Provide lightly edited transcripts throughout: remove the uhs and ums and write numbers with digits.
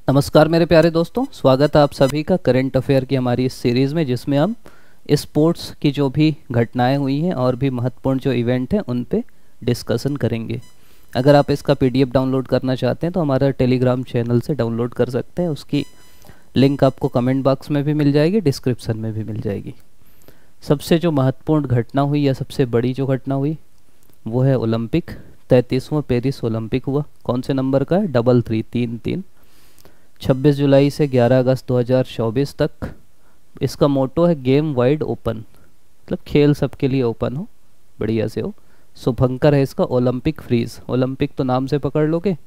नमस्कार मेरे प्यारे दोस्तों, स्वागत है आप सभी का करंट अफेयर की हमारी इस सीरीज़ में, जिसमें हम स्पोर्ट्स की जो भी घटनाएं हुई हैं और भी महत्वपूर्ण जो इवेंट हैं उन पे डिस्कशन करेंगे। अगर आप इसका पीडीएफ डाउनलोड करना चाहते हैं तो हमारा टेलीग्राम चैनल से डाउनलोड कर सकते हैं। उसकी लिंक आपको कमेंट बॉक्स में भी मिल जाएगी, डिस्क्रिप्शन में भी मिल जाएगी। सबसे जो महत्वपूर्ण घटना हुई या सबसे बड़ी जो घटना हुई वो है ओलंपिक। 33वां पेरिस ओलंपिक हुआ। कौन से नंबर का है? 3333। 26 जुलाई से 11 अगस्त 2024 तक। इसका मोटो है गेम वाइड ओपन, मतलब खेल सबके लिए ओपन हो, बढ़िया से हो। शुभंकर है इसका ओलंपिक फ्रीज। ओलंपिक तो नाम से पकड़ लोगे,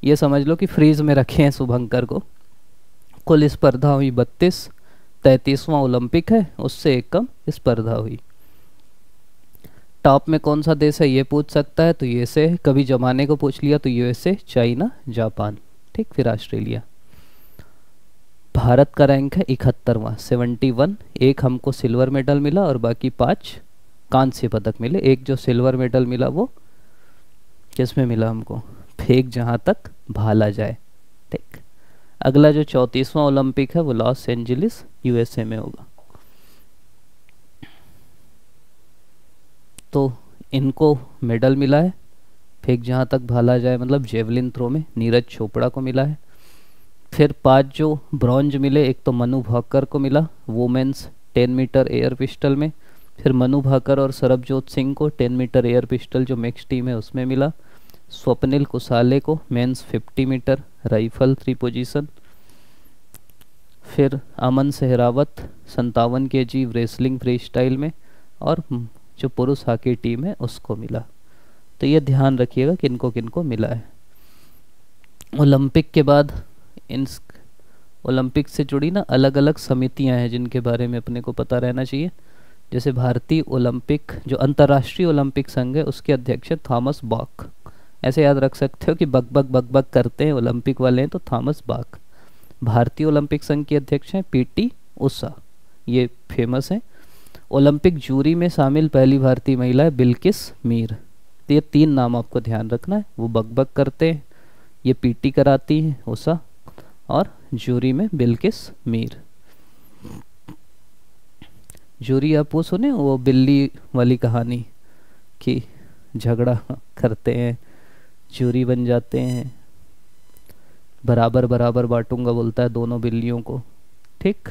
ये समझ लो कि फ्रीज में रखे हैं शुभंकर को। कुल स्पर्धा हुई 32। 33वां ओलंपिक है, उससे एक कम स्पर्धा हुई। टॉप में कौन सा देश है ये पूछ सकता है तो यूएसए। कभी जमाने को पूछ लिया तो यूएसए, चाइना, जापान, ठीक, फिर ऑस्ट्रेलिया। भारत का रैंक है 71वां, 71। एक हमको सिल्वर मेडल मिला और बाकी 5 कांस्य पदक मिले। एक जो सिल्वर मेडल मिला वो किसमें मिला हमको? फेंक जहां तक भाला जाए, ठीक। अगला जो 34वां ओलंपिक है वो लॉस एंजलिस, यूएसए में होगा। तो इनको मेडल मिला है फेंक जहां तक भाला जाए, मतलब जेवलिन थ्रो में नीरज चोपड़ा को मिला है। फिर 5 जो ब्रॉन्ज मिले, एक तो मनु भाकर को मिला वुमेन्स 10 मीटर एयर पिस्टल में। फिर मनु भाकर और सरबजोत सिंह को 10 मीटर एयर पिस्टल जो मिक्स टीम है उसमें मिला। स्वप्निल कुसाले को मेंस 50 मीटर राइफल 3 पोजीशन। फिर Aman Sehrawat 57 KG wrestling freestyle में, और जो पुरुष हॉकी टीम है उसको मिला। तो ये ध्यान रखिएगा किनको किनको मिला है। ओलंपिक के बाद इन ओलंपिक से जुड़ी ना अलग अलग समितियां हैं जिनके बारे में अपने को पता रहना चाहिए। जैसे भारतीय ओलंपिक, जो अंतर्राष्ट्रीय ओलंपिक संघ है, उसके अध्यक्ष है थॉमस बाक। ऐसे याद रख सकते हो कि बक बक बक बक करते हैं ओलंपिक वाले हैं तो थॉमस बाक। भारतीय ओलंपिक संघ के अध्यक्ष हैं पीटी उषा, ये फेमस हैं। ओलंपिक जूरी में शामिल पहली भारतीय महिला है बिल्किस मीर। तो ये 3 नाम आपको ध्यान रखना है। वो बक बक करते हैं, ये पीटी कराती हैं उषा, और जूरी में बिल्किस मीर। जूरी आप वो सुने, वो बिल्ली वाली कहानी कि झगड़ा करते हैं, जूरी बन जाते हैं, बराबर बराबर बांटूंगा बोलता है दोनों बिल्लियों को, ठीक।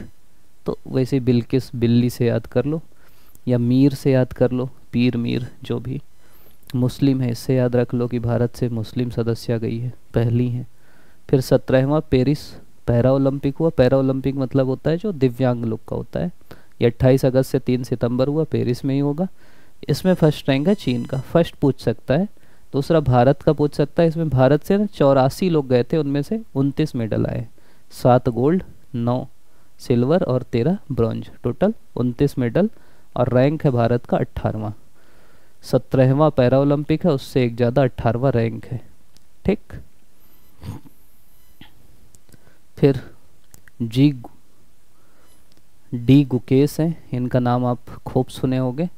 तो वैसे बिल्किस बिल्ली से याद कर लो, या मीर से याद कर लो, पीर मीर जो भी। मुस्लिम है, इससे याद रख लो कि भारत से मुस्लिम सदस्य गई है, पहली है। फिर 17वां पेरिस पैरा ओलंपिक हुआ। पैरा ओलंपिक मतलब होता है जो दिव्यांग लोग का होता है। ये 28 अगस्त से 3 सितंबर हुआ, पेरिस में ही होगा। इसमें फर्स्ट रैंक है चीन का, फर्स्ट पूछ सकता है। दूसरा भारत का पूछ सकता है। इसमें भारत से ना 84 लोग गए थे, उनमें से 29 मेडल आए। 7 गोल्ड, 9 सिल्वर और 13 ब्रॉन्ज, टोटल 29 मेडल। और रैंक है भारत का 18वां। 17वां पैरा ओलंपिक है, उससे एक ज़्यादा 18वां रैंक है, ठीक। फिर डी गुकेश हैं, इनका नाम आप खूब सुने होंगे,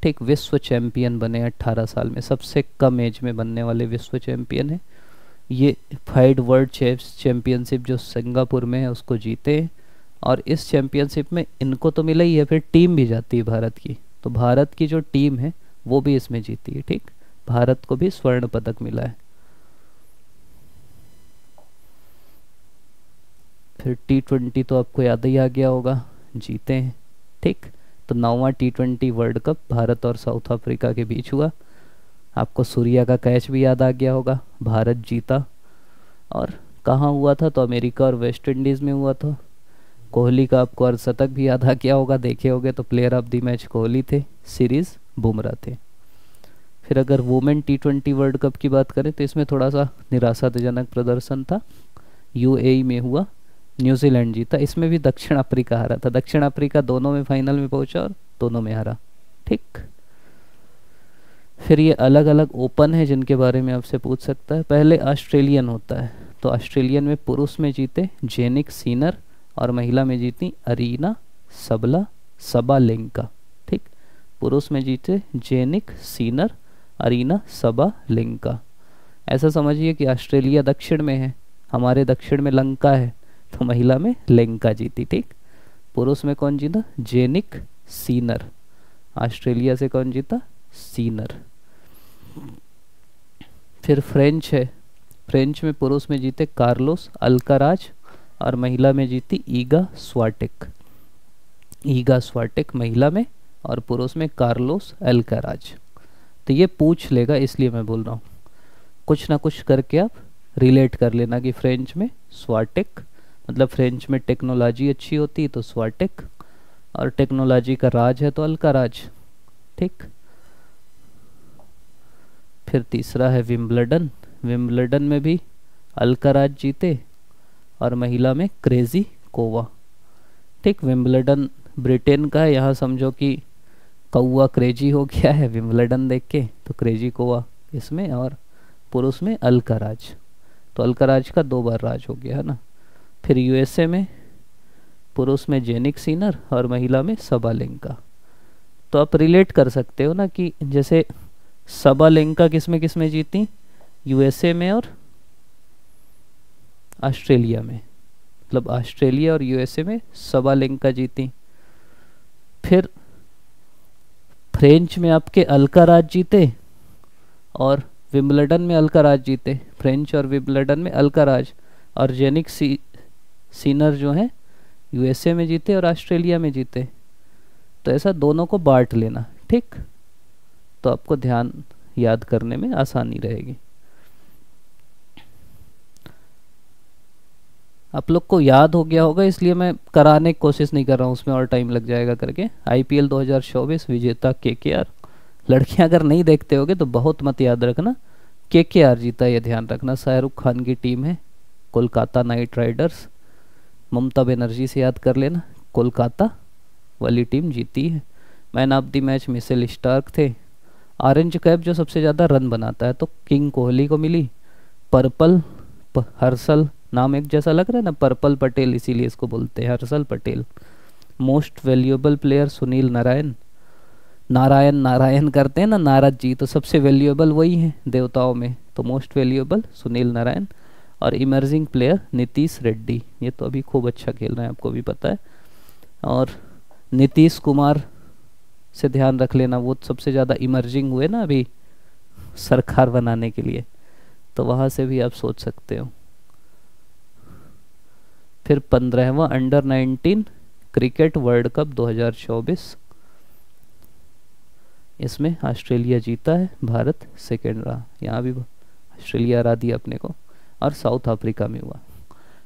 ठीक। विश्व चैंपियन बने 18 साल में, सबसे कम एज में बनने वाले विश्व चैंपियन है। ये फाइड वर्ल्ड चैंपियनशिप जो सिंगापुर में है उसको जीते हैं। और इस चैंपियनशिप में इनको तो मिला ही है, फिर टीम भी जाती है भारत की, तो भारत की जो टीम है वो भी इसमें जीती है, ठीक। भारत को भी स्वर्ण पदक मिला है। फिर T20 तो आपको याद ही आ गया होगा, जीते हैं, ठीक। तो 9वां T20 वर्ल्ड कप भारत और साउथ अफ्रीका के बीच हुआ। आपको सूर्या का कैच भी याद आ गया होगा, भारत जीता। और कहाँ हुआ था? तो अमेरिका और वेस्ट इंडीज़ में हुआ था। कोहली का आपको अर्धशतक भी याद आ गया होगा, देखे होगे तो player of the match Kohli थे, सीरीज बुमराह थे। फिर अगर वुमेन T20 वर्ल्ड कप की बात करें तो इसमें थोड़ा सा निराशाजनक प्रदर्शन था। यूएई में हुआ, न्यूजीलैंड जीता। इसमें भी दक्षिण अफ्रीका हारा था। दक्षिण अफ्रीका दोनों में फाइनल में पहुंचा और दोनों में हारा, ठीक। फिर ये अलग अलग ओपन है जिनके बारे में आपसे पूछ सकता है। पहले ऑस्ट्रेलियन होता है, तो ऑस्ट्रेलियन में पुरुष में जीते जेनिक सीनर और महिला में जीती अरीना सबालेंका, ठीक। पुरुष में जीते जेनिक सीनर, अरीना सबालेंका। ऐसा समझिए कि ऑस्ट्रेलिया दक्षिण में है, हमारे दक्षिण में लंका है, तो महिला में लंका जीती। ठीक, पुरुष में कौन जीता? जेनिक सीनर। ऑस्ट्रेलिया से कौन जीता? सीनर। फिर फ्रेंच है, फ्रेंच में पुरुष में जीते कार्लोस अल्काराज और महिला में जीती ईगा स्वाटेक। ईगा स्वाटेक महिला में और पुरुष में कार्लोस अल्काराज। तो ये पूछ लेगा, इसलिए मैं बोल रहा हूँ, कुछ ना कुछ करके आप रिलेट कर लेना कि फ्रेंच में स्वाटेक, मतलब फ्रेंच में टेक्नोलॉजी अच्छी होती है तो स्वाटेक, और टेक्नोलॉजी का राज है तो अल्काराज। ठीक, फिर तीसरा है विंबलडन। विंबलडन में भी अल्काराज जीते और महिला में क्रेजी कोवा। ठीक, विंबलडन ब्रिटेन का है, यहाँ समझो कि कौवा क्रेजी हो गया है विंबलडन देख के, तो क्रेजी कोवा इसमें, और पुरुष में अल्काराज, तो अल्काराज का 2 बार राज हो गया है ना। फिर यूएसए में पुरुष में जेनिक सीनर और महिला में सबालेंका। तो आप रिलेट कर सकते हो ना कि जैसे सबालेंका किस में जीती? यूएसए में और ऑस्ट्रेलिया में, मतलब ऑस्ट्रेलिया और यूएसए में सबालेंका जीती। फिर फ्रेंच में आपके अल्काराज जीते और विंबलडन में अल्काराज जीते। फ्रेंच और विंबलडन में अल्काराज, और जेनिक सीनर जो है यूएसए में जीते और ऑस्ट्रेलिया में जीते। तो ऐसा दोनों को बांट लेना। ठीक, तो आपको ध्यान याद करने में आसानी रहेगी। आप लोग को याद हो गया होगा, इसलिए मैं कराने की कोशिश नहीं कर रहा हूँ, उसमें और टाइम लग जाएगा करके। आईपीएल 2024 विजेता केकेआर। लड़कियां अगर नहीं देखते होगे तो बहुत मत याद रखना, केकेआर जीता, ये ध्यान रखना। शाहरुख खान की टीम है, कोलकाता नाइट राइडर्स। ममता बनर्जी से याद कर लेना, कोलकाता वाली टीम जीती है। Man of the match Mitchell Starc थे। ऑरेंज कैप जो सबसे ज़्यादा रन बनाता है तो किंग कोहली को मिली। पर्पल हर्षल, नाम एक जैसा लग रहा है ना, पर्पल पटेल, इसीलिए इसको बोलते हैं Harshal Patel. Most valuable player Sunil Narayan. Narayan Narayan करते हैं ना नारद जी, तो सबसे वैल्यूएबल वही हैं देवताओं में, तो मोस्ट वैल्यूएबल सुनील नारायण। और इमर्जिंग प्लेयर नीतीश रेड्डी, ये तो अभी खूब अच्छा खेल रहे हैं, आपको भी पता है। और नीतीश कुमार से ध्यान रख लेना, वो सबसे ज़्यादा इमर्जिंग हुए ना अभी सरकार बनाने के लिए, तो वहाँ से भी आप सोच सकते हो। फिर 15वां अंडर 19 क्रिकेट वर्ल्ड कप 2024, इसमें ऑस्ट्रेलिया जीता है, भारत सेकेंड रहा। यहाँ भी ऑस्ट्रेलिया हरा दिया अपने को, और साउथ अफ्रीका में हुआ।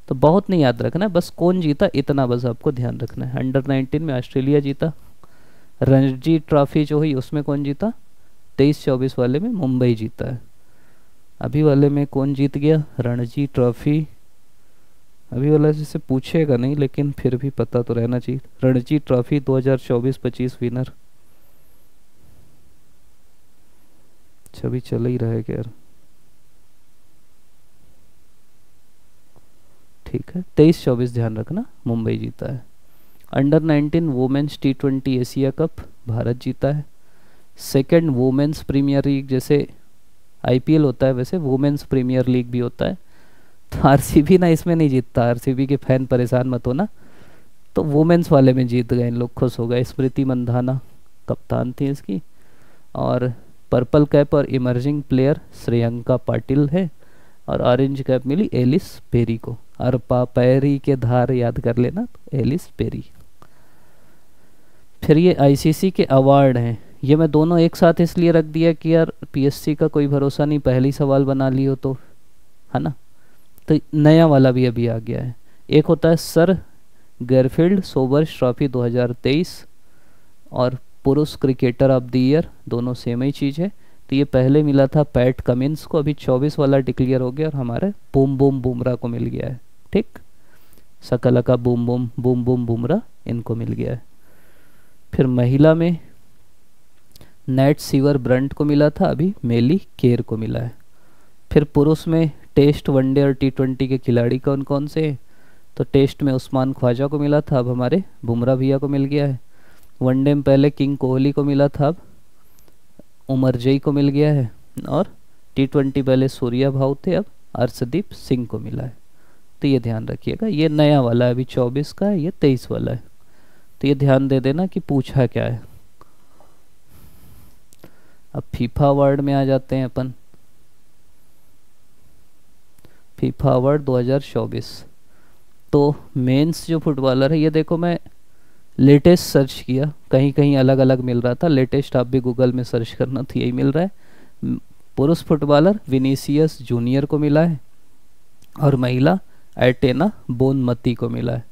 तो बहुत नहीं याद रखना है, बस कौन जीता इतना बस आपको ध्यान रखना है। अंडर 19 में ऑस्ट्रेलिया जीता। रणजी ट्रॉफी जो हुई उसमें कौन जीता? 23-24 वाले में मुंबई जीता है। अभी वाले में कौन जीत गया रणजी ट्रॉफी? अभी वाला जैसे पूछेगा नहीं, लेकिन फिर भी पता तो रहना चाहिए। रणजी ट्रॉफी 2024-25 विनर, छवि चल ही रहेगा यार। ठीक है, 23-24 ध्यान रखना, मुंबई जीता है। Under 19 women's T20 Asia cup Bharat जीता है। सेकंड वुमेन्स प्रीमियर लीग, जैसे आईपीएल होता है वैसे वुमेन्स प्रीमियर लीग भी होता है। तो आरसीबी ना इसमें नहीं जीतता, आरसीबी के फैन परेशान मत होना, तो वुमेन्स वाले में जीत गए, इन लोग खुश हो गए। स्मृति मंधाना कप्तान थी इसकी। और पर्पल कैप और इमर्जिंग प्लेयर श्रेयंका पाटिल है, और ऑरेंज कैप मिली एलिस पेरी को। और पैरी के धार याद कर लेना, एलिस पेरी। फिर ये आईसीसी के अवार्ड हैं, ये मैं दोनों एक साथ इसलिए रख दिया कि यार पीएससी का कोई भरोसा नहीं, पहली सवाल बना लियो तो, है ना। तो नया वाला भी अभी आ गया है। एक होता है सर गैरफील्ड सोबर्स ट्रॉफी 2023, और पुरुष क्रिकेटर ऑफ द ईयर, दोनों सेम ही चीज़ है। तो ये पहले मिला था पैट कमिंस को, अभी 24 वाला डिक्लेयर हो गया और हमारे बूम बूम बुमराह को मिल गया है। ठीक, सकला का boom boom boom boom Bumrah इनको मिल गया है। फिर महिला में नेट सीवर ब्रंट को मिला था, अभी मेली केर को मिला है। फिर पुरुष में टेस्ट वनडे और T20 के खिलाड़ी कौन कौन से हैं? तो टेस्ट में उस्मान ख्वाजा को मिला था, अब हमारे बुमराह भैया को मिल गया है। वनडे में पहले किंग कोहली को मिला था, अब उमर जई को मिल गया है। और T20 पहले सूर्या भाव थे, अब अर्शदीप सिंह को मिला है। तो ये ध्यान रखिएगा, ये नया वाला है, अभी 24 का है, ये 23 वाला है, तो ये ध्यान दे देना कि पूछा क्या है। अब फीफा अवार्ड में आ जाते हैं अपन। FIFA award 2024। तो मेंस जो फुटबॉलर है, ये देखो मैं लेटेस्ट सर्च किया, कहीं कहीं अलग अलग मिल रहा था, लेटेस्ट आप भी गूगल में सर्च करना तो यही मिल रहा है। पुरुष फुटबॉलर विनीसियस जूनियर को मिला है और महिला एटेना बोनमती को मिला है।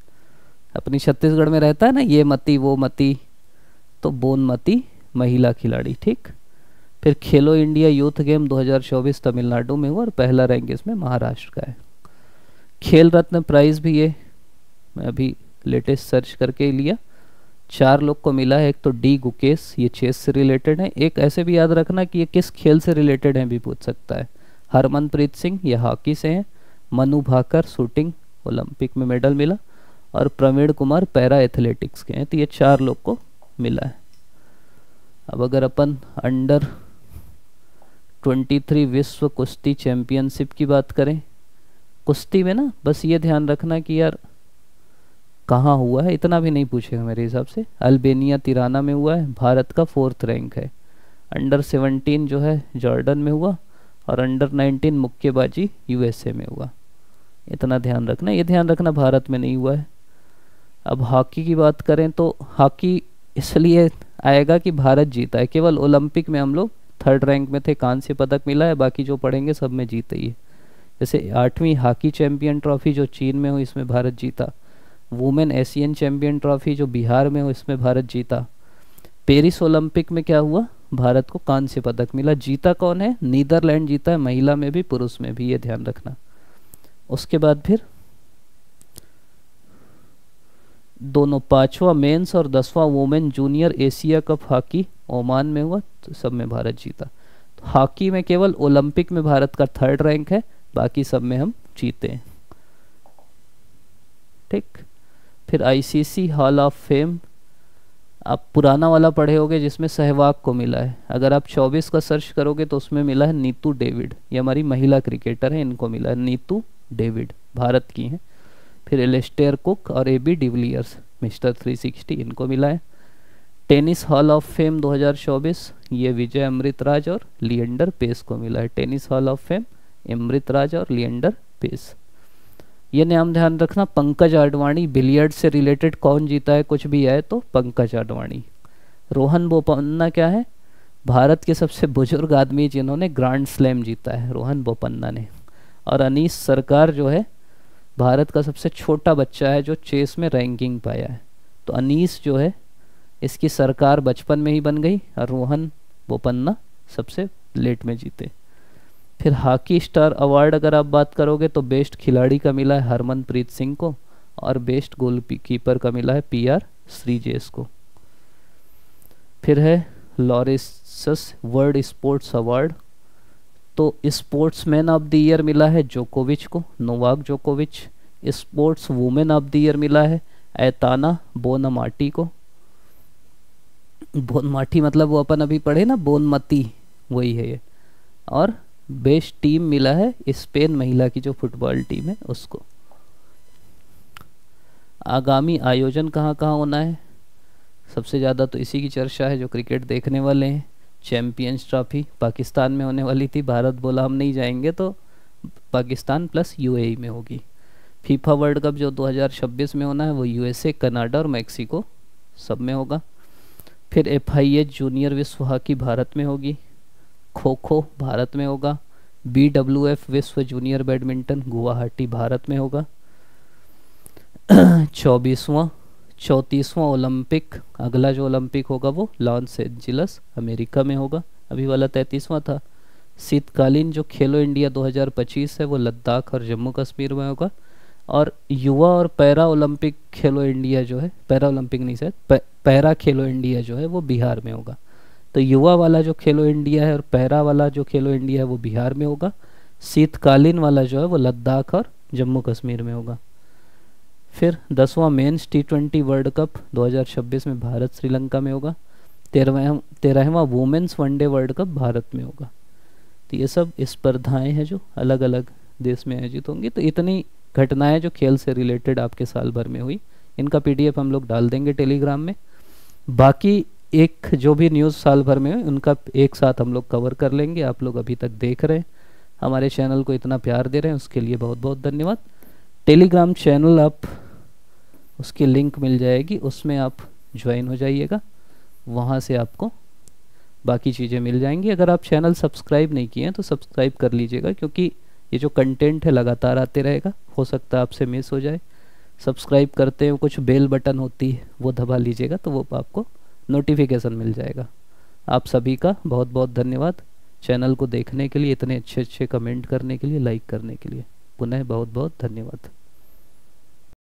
अपनी छत्तीसगढ़ में रहता है ना ये मती वो मती, तो बोनमती महिला खिलाड़ी, ठीक। फिर खेलो इंडिया यूथ गेम 2024 तमिलनाडु में हुआ और पहला रैंक इसमें महाराष्ट्र का है। खेल रत्न प्राइज भी ये मैं अभी लेटेस्ट सर्च करके लिया, 4 लोग को मिला है। एक तो डी गुकेश, ये चेस से रिलेटेड है। एक ऐसे भी याद रखना कि ये किस खेल से रिलेटेड है भी पूछ सकता है। हरमनप्रीत सिंह, ये हॉकी से हैं। मनु भाकर शूटिंग, ओलंपिक में मेडल मिला। और प्रवीण कुमार पैरा एथलेटिक्स के हैं। तो ये 4 लोग को मिला है। अब अगर अपन अंडर 23 विश्व कुश्ती चैंपियनशिप की बात करें, कुश्ती में ना बस ये ध्यान रखना कि यार कहाँ हुआ है, इतना भी नहीं पूछेगा मेरे हिसाब से। अल्बेनिया तिराना में हुआ है, भारत का 4th रैंक है। अंडर 17 जो है जॉर्डन में हुआ और अंडर 19 मुक्केबाजी यूएसए में हुआ। इतना ध्यान रखना, ये ध्यान रखना भारत में नहीं हुआ है। अब हॉकी की बात करें तो हॉकी इसलिए आएगा कि भारत जीता है, केवल ओलंपिक में हम लोग 3rd रैंक में थे, कांस्य पदक मिला है, बाकी जो पढ़ेंगे सब में जीते ही है। जैसे 8वीं हॉकी चैंपियन ट्रॉफी जो चीन में हो इसमें भारत जीता। वुमेन एशियन चैंपियन ट्रॉफी जो बिहार में हो इसमें भारत जीता। पेरिस ओलंपिक में क्या हुआ, भारत को कांस्य पदक मिला। जीता कौन है, नीदरलैंड जीता है, महिला में भी पुरुष में भी, ये ध्यान रखना। उसके बाद फिर दोनों 5वां मेंस और 10वां women junior Asia cup hockey Oman में हुआ, तो सब में भारत जीता। तो हॉकी में केवल ओलंपिक में भारत का 3rd रैंक है, बाकी सब में हम जीते हैं, ठीक। फिर आईसीसी हॉल ऑफ फेम, आप पुराना वाला पढ़े होगे जिसमें सहवाग को मिला है। अगर आप 24 का सर्च करोगे तो उसमें मिला है नीतू डेविड, ये हमारी महिला क्रिकेटर है, इनको मिला है नीतू डेविड, भारत की हैं। फिर एलिस्टेयर कुक और एबी डिविलियर्स मिस्टर 360 इनको मिला है। टेनिस हॉल ऑफ फेम 2024, ये विजय अमृतराज और लिएंडर पेस को मिला है। Tennis hall of fame Amritraj और लिएंडर पेस। ये नाम ध्यान रखना। पंकज आडवाणी, बिलियर्ड से रिलेटेड कौन जीता है, कुछ भी है तो पंकज आडवाणी। रोहन बोपन्ना क्या है, भारत के सबसे बुजुर्ग आदमी जिन्होंने ग्रैंड स्लैम जीता है, रोहन बोपन्ना ने। और अनीस सरकार जो है भारत का सबसे छोटा बच्चा है जो चेस में रैंकिंग पाया है। तो अनीस जो है इसकी सरकार बचपन में ही बन गई और रोहन बोपन्ना सबसे लेट में जीते। फिर हॉकी स्टार अवार्ड अगर आप बात करोगे तो बेस्ट खिलाड़ी का मिला है हरमनप्रीत सिंह को और बेस्ट गोलकीपर का मिला है पीआर श्रीजेश को। फिर है लॉरेंस वर्ल्ड स्पोर्ट्स अवार्ड, तो स्पोर्ट्समैन ऑफ द ईयर मिला है जोकोविच को, नोवाक जोकोविच। Sports women of the year मिला है एताना बोनमाटी को। बोनमाटी मतलब वो अपन अभी पढ़े ना बोनमती, वही है ये। और बेस्ट टीम मिला है स्पेन महिला की जो फुटबॉल टीम है उसको। आगामी आयोजन कहाँ कहाँ होना है, सबसे ज़्यादा तो इसी की चर्चा है जो क्रिकेट देखने वाले हैं। चैंपियंस ट्रॉफी पाकिस्तान में होने वाली थी, भारत बोला हम नहीं जाएंगे, तो पाकिस्तान प्लस यूएई में होगी। फीफा वर्ल्ड कप जो 2026 में होना है वो यूएसए, कनाडा और मैक्सिको सब में होगा। फिर FIH जूनियर विश्व हॉकी भारत में होगी। खो खो भारत में होगा। BWF विश्व जूनियर बैडमिंटन गुवाहाटी भारत में होगा। 34वां ओलंपिक, अगला जो ओलंपिक होगा वो लॉस एंजिल्स अमेरिका में होगा, अभी वाला 33वां था। शीतकालीन जो खेलो इंडिया 2025 है वो लद्दाख और जम्मू कश्मीर में होगा। और युवा और पैरा ओलंपिक खेलो इंडिया जो है, पैरा ओलंपिक नहीं शायद, पैरा खेलो इंडिया जो है वो बिहार में होगा। तो युवा वाला जो खेलो इंडिया है और पैरा वाला जो खेलो इंडिया है वो बिहार में होगा। शीतकालीन वाला जो है वो लद्दाख और जम्मू कश्मीर में होगा। फिर 10वां मेंस T20 वर्ल्ड कप 2026 में भारत श्रीलंका में होगा। 13वां women's one day world cup Bharat में होगा। तो ये सब स्पर्धाएं हैं जो अलग अलग देश में आयोजित होंगी। तो इतनी घटनाएं जो खेल से रिलेटेड आपके साल भर में हुई, इनका पीडीएफ हम लोग डाल देंगे टेलीग्राम में। बाकी एक जो भी न्यूज़ साल भर में हुई उनका एक साथ हम लोग कवर कर लेंगे। आप लोग अभी तक देख रहे हैं, हमारे चैनल को इतना प्यार दे रहे हैं, उसके लिए बहुत बहुत धन्यवाद। टेलीग्राम चैनल आप, उसकी लिंक मिल जाएगी, उसमें आप ज्वाइन हो जाइएगा, वहाँ से आपको बाकी चीज़ें मिल जाएंगी। अगर आप चैनल सब्सक्राइब नहीं किए हैं तो सब्सक्राइब कर लीजिएगा, क्योंकि ये जो कंटेंट है लगातार आते रहेगा, हो सकता है आपसे मिस हो जाए। सब्सक्राइब करते हैं कुछ बेल बटन होती है, वो दबा लीजिएगा तो वो आपको नोटिफिकेशन मिल जाएगा। आप सभी का बहुत बहुत धन्यवाद चैनल को देखने के लिए, इतने अच्छे अच्छे कमेंट करने के लिए, लाइक करने के लिए। पुनः बहुत बहुत धन्यवाद।